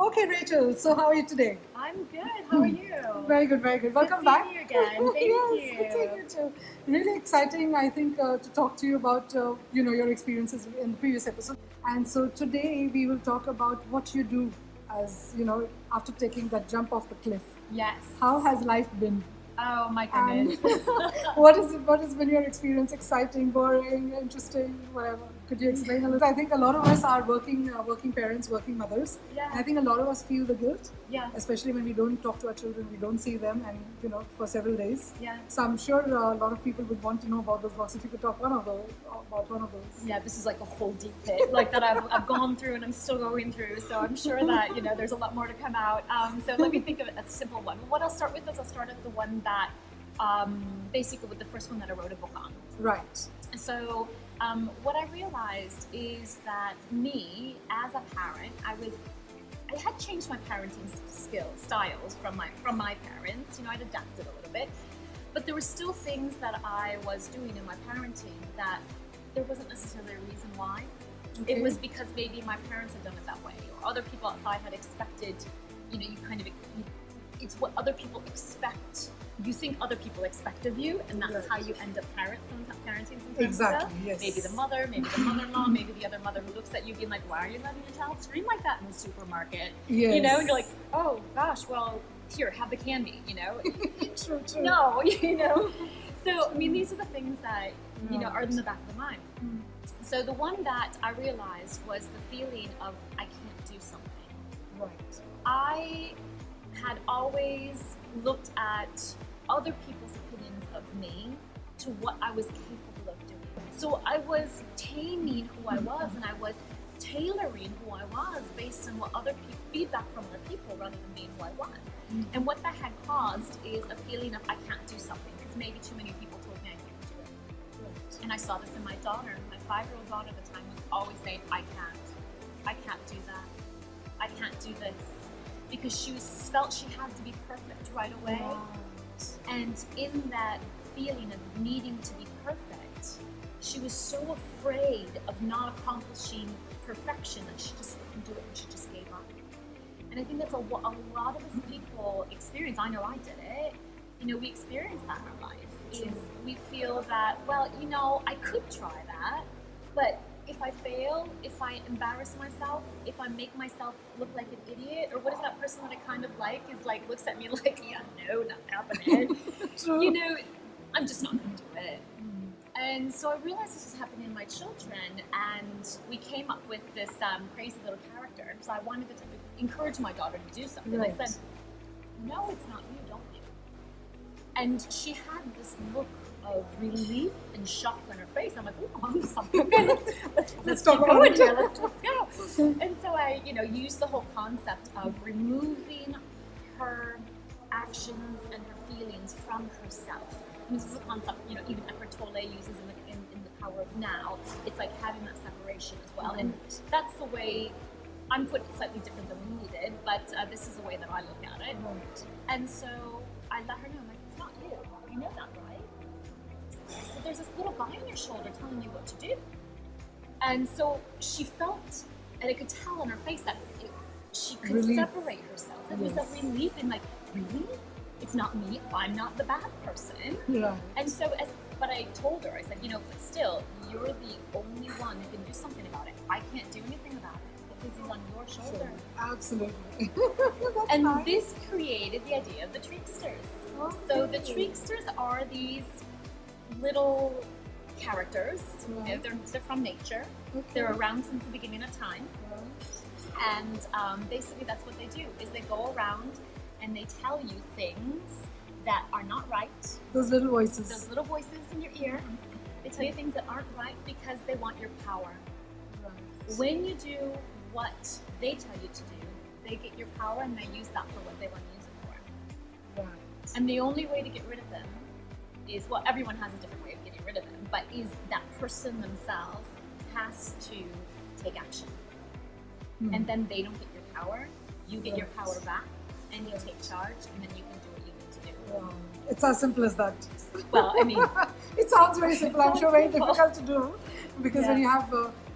Okay, Rachel, so how are you today? I'm good. How are you? Very good, very good. Welcome back. Good seeing you again. Thank Yes, you. good seeing you too. Really exciting, I think, to talk to you about your experiences in the previous episode. And so today we will talk about what you do as after taking that jump off the cliff. Yes. How has life been? Oh my And goodness. what has been your experience? Exciting, boring, interesting, whatever? Could you explain a little? I think a lot of us are working parents, working mothers. Yeah. And I think a lot of us feel the guilt. Yeah. Especially when we don't talk to our children, we don't see them, and for several days. Yeah. So I'm sure a lot of people would want to know about those blocks. If you could talk about one of those. Yeah, this is like a whole deep pit like that I've gone through and I'm still going through. So I'm sure that there's a lot more to come out. So let me think of a simple one. What I'll start with is I'll start at the one that basically with the first one that I wrote a book on. Right. So what I realized is that me as a parent, I had changed my parenting styles from my parents. I'd adapted a little bit, but there were still things that I was doing in my parenting that there wasn't necessarily a reason why. Okay. It was because maybe my parents had done it that way, or other people outside had expected. It's what other people expect. You think other people expect of you, and that's how you end up parenting sometimes. Exactly. Yes. Maybe the mother, maybe the mother-in-law, maybe the other mother who looks at you being like, "Why are you letting your child scream like that in the supermarket?" Yes. And you're like, "Oh gosh, well, here, have the candy." True. No, So these are the things that are in the back of the mind. Mm. So the one that I realized was the feeling of I can't do something. Right. I had always looked at other people's opinions of me to what I was capable of doing. So I was taming who I was, and I was tailoring who I was based on what other people, feedback from other people rather than being who I was. Mm-hmm. And what that had caused is a feeling of I can't do something because maybe too many people told me I couldn't do it. Right. And I saw this in my daughter. My 5-year-old daughter at the time was always saying, I can't do that. I can't do this. Because she felt she had to be perfect right away. Right. And in that feeling of needing to be perfect, she was so afraid of not accomplishing perfection that she just couldn't do it and she just gave up. And I think that's a lot of us people experience. I know I did it. We experience that in our life. Is we feel that, well, I could try that, but if I fail, if I embarrass myself, if I make myself look like an idiot, or what is that person that I kind of like is like looks at me like, yeah, no, not happening. I'm just not going to do it. Mm. And so I realized this was happening in my children, and we came up with this crazy little character. So I wanted to encourage my daughter to do something. Right. I said, no, it's not you, don't you? And she had this look of relief and shock on her face. I'm like, oh, I'm something. Okay, let's keep going here. Let's go. And so I, used the whole concept of removing her actions and her feelings from herself. And this is a concept, even Eckhart Tolle uses in the Power of Now. It's like having that separation as well. And that's the way I'm putting it slightly different than we needed, but this is the way that I look at it. Right. And so I let her know, like, it's not you. You know that, right? So there's this little guy on your shoulder telling you what to do. And so she felt, and I could tell on her face that she could separate herself. It was that relief in like, really? It's not me. I'm not the bad person. Yeah. And so but I told her, I said, but still, you're the only one who can do something about it. I can't do anything about it because it's on your shoulder. Sure. Absolutely. And nice. This created the idea of the Treaksters. Okay. So the Treaksters are these little characters. Right. They're from nature. Okay. They're around since the beginning of time. Right. And basically that's what they do, is they go around and they tell you things that are not right. Those little voices. Those little voices in your ear. They tell you things that aren't right because they want your power. Right. When you do what they tell you to do, they get your power and they use that for what they want to use it for. Right. And the only way to get rid of them is, well, everyone has a different way of getting rid of them, but is that person themselves has to take action. Mm. And then they don't get your power, you get your power back, and you take charge, and then you can do what you need to do. Wow. It's as simple as that. Well, I mean... it sounds very simple. I'm sure very difficult to do, because when you have...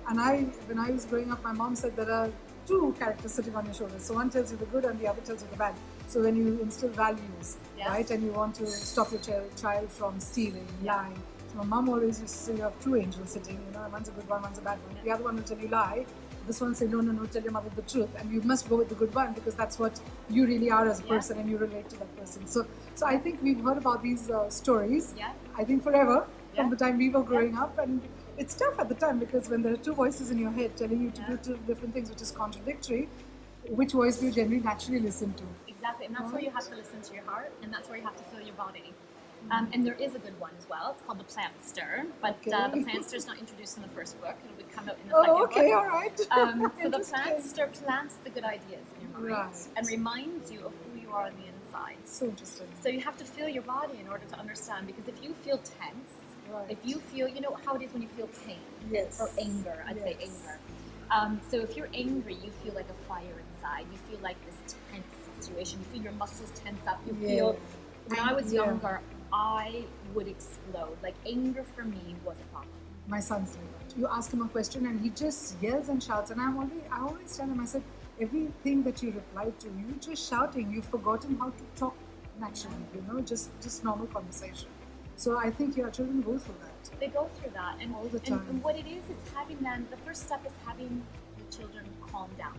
when I was growing up, my mom said there are two characters sitting on your shoulders. So one tells you the good and the other tells you the bad. So when you instill values, right, and you want to stop your child from stealing, lying. So my mom always used to say you have two angels sitting, one's a good one, one's a bad one. The other one will tell you lie. This one say no, tell your mother the truth, and you must go with the good one because that's what you really are as a person, and you relate to that person. So I think we've heard about these stories. I think forever from the time we were growing up, and it's tough at the time because when there are two voices in your head telling you to do two different things, which is contradictory, which voice do you generally naturally listen to? Exactly, and that's where you have to listen to your heart, and that's where you have to feel your body. And there is a good one as well. It's called the plant stir, but the plant stir is not introduced in the first book. It'll be come out in the second book. All right. So the plant stir plants the good ideas in your mind and reminds you of who you are on the inside. So interesting. So you have to feel your body in order to understand, because if you feel tense, if you feel, you know how it is when you feel pain or anger, I'd say anger. So if you're angry, you feel like a fire inside. You feel like this tense situation. You feel your muscles tense up. You feel, when I was younger, I would explode. Like anger for me was a problem. My son's like that. You ask him a question and he just yells and shouts, and I always tell him, I said, everything that you reply to, you're just shouting. You've forgotten how to talk naturally, just normal conversation. So I think your children go through that. They go through that, and all the time. And what it is, it's having them. The first step is having the children calm down,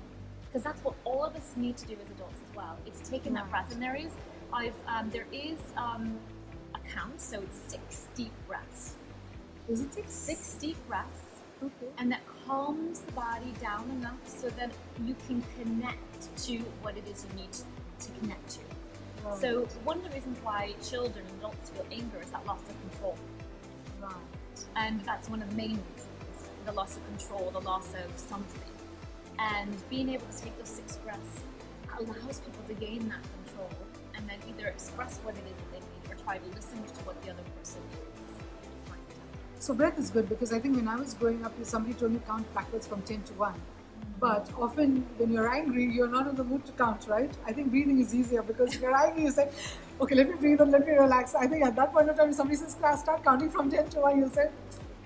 because that's what all of us need to do as adults as well. It's taking that breath, and there is a count, so it's 6 deep breaths. Is it 6? 6 deep breaths, and that calms the body down enough so that you can connect to what it is you need to connect to. So one of the reasons why children and adults feel anger is that loss of control. And that's one of the main reasons, the loss of control, the loss of something. And being able to take those 6 breaths allows people to gain that control and then either express what it is that they need or try to listen to what the other person is. So breath is good, because I think when I was growing up, somebody told me count backwards from 10 to 1. But often when you're angry, you're not in the mood to count, right? I think breathing is easier, because if you're angry, you say, okay, let me breathe and let me relax. I think at that point of time, if somebody says, class, start counting from 10 to 1, you'll say,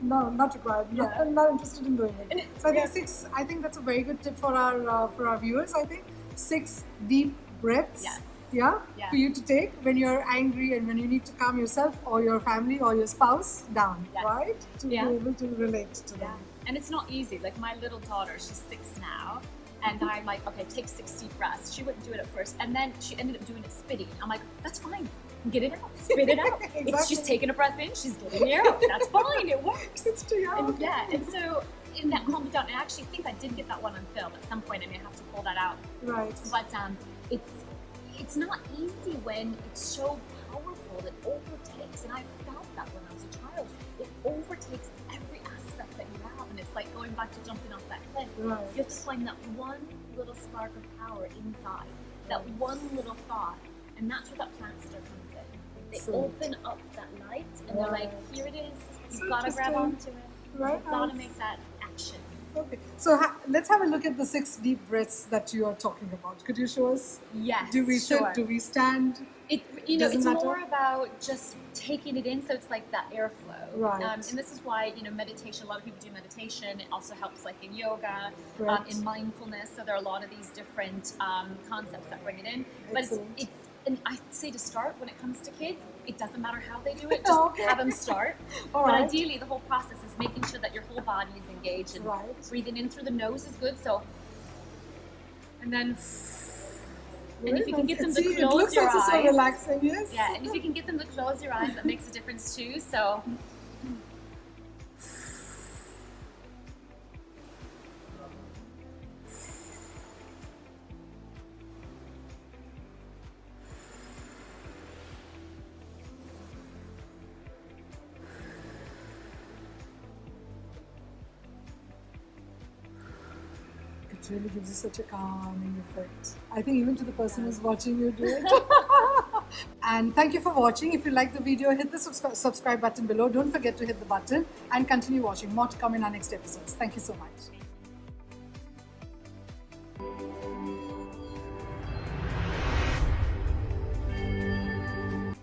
no, not required. I'm not interested in doing it. So I think 6, I think that's a very good tip for our viewers. I think 6 deep breaths. For you to take when you're angry and when you need to calm yourself or your family or your spouse down, right? To be able to relate to them. And it's not easy. Like my little daughter, she's 6 now, and I'm like, okay, take 6 deep breaths. She wouldn't do it at first, and then she ended up doing it spitting. I'm like, that's fine. Get it out, spit it out. She's taking a breath in, she's getting it out. That's fine, it works. It's too young. And so in that calmed down, I actually think I did get that one on film at some point. I may have to pull that out. Right. But it's not easy when it's so powerful that overtakes, and I felt that when I was a child. It overtakes every aspect that you have, and it's like going back to jumping off that cliff. You have to find that one little spark of power inside, that one little thought, and that's where that plant stir comes in. They open up that light, and they're like, here it is. You've got to grab onto it. You've got to make that action. Okay, so let's have a look at the 6 deep breaths that you are talking about. Could you show us? Yes. Do we sit? Do we stand? It's more about just taking it in, so it's like that airflow. Right. And this is why, meditation, a lot of people do meditation. It also helps like in yoga, in mindfulness. So there are a lot of these different concepts that bring it in. But and I say to start, when it comes to kids, it doesn't matter how they do it, just have them start. But ideally, the whole process is making sure that your whole body is engaged, and breathing in through the nose is good. So, and then, and if you can get them to close your eyes, it's so relaxing, yes. Yeah, and if you can get them to close your eyes, that makes a difference too. So. It really gives you such a calming effect. I think even to the person who's watching you do it. And thank you for watching. If you like the video, hit the subscribe button below. Don't forget to hit the button and continue watching. More to come in our next episodes. Thank you so much.